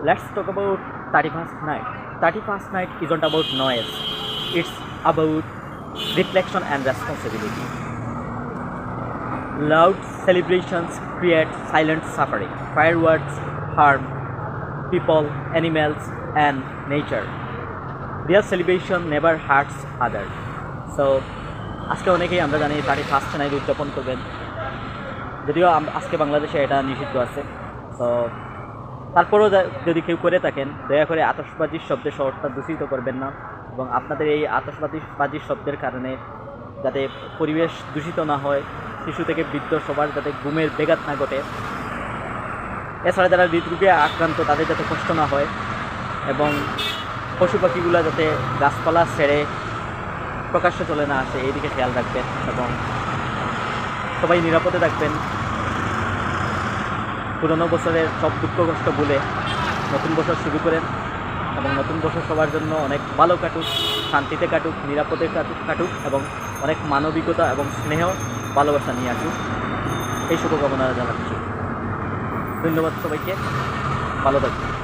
let's talk about 31st night. 31st night isn't about noise, it's about reflection and responsibility. Loud celebrations create silent suffering. Fireworks harm people, animals, and nature. Real celebration never hurts others. So, আজকে অনেকেই আমরা জানি 31st night উদযাপন করবেন, যদিও আজকে বাংলাদেশে এটা নিষিদ্ধ আছে। তো তারপরেও যদি কেউ করে থাকেন, দয়া করে আতশবাজির শব্দে শহরটা দূষিত করবেন না, এবং আপনাদের এই আতশবাজির শব্দের কারণে যাতে পরিবেশ দূষিত না হয়, শিশু থেকে বৃদ্ধ সবার যাতে ঘুমের ব্যাঘাত না ঘটে, এছাড়া যারা হৃদরোগে আক্রান্ত তাদের যাতে কষ্ট না হয়, এবং পশু পাখিগুলো যাতে গাছপালা ছেড়ে প্রকাশ্যে চলে না আসে এই দিকে খেয়াল রাখবেন, এবং সবাই নিরাপদে থাকবেন। পুরনো বছরের সব দুঃখ কষ্ট ভুলে নতুন বছর শুরু করেন, এবং নতুন বছর সবার জন্য অনেক ভালো কাটুক, শান্তিতে কাটুক, নিরাপদে কাটুক, এবং অনেক মানবিকতা এবং স্নেহ ভালোবাসা নিয়ে আসুক, এই শুভকামনা জানাচ্ছি। ধন্যবাদ সবাইকে, ভালো থাকবেন।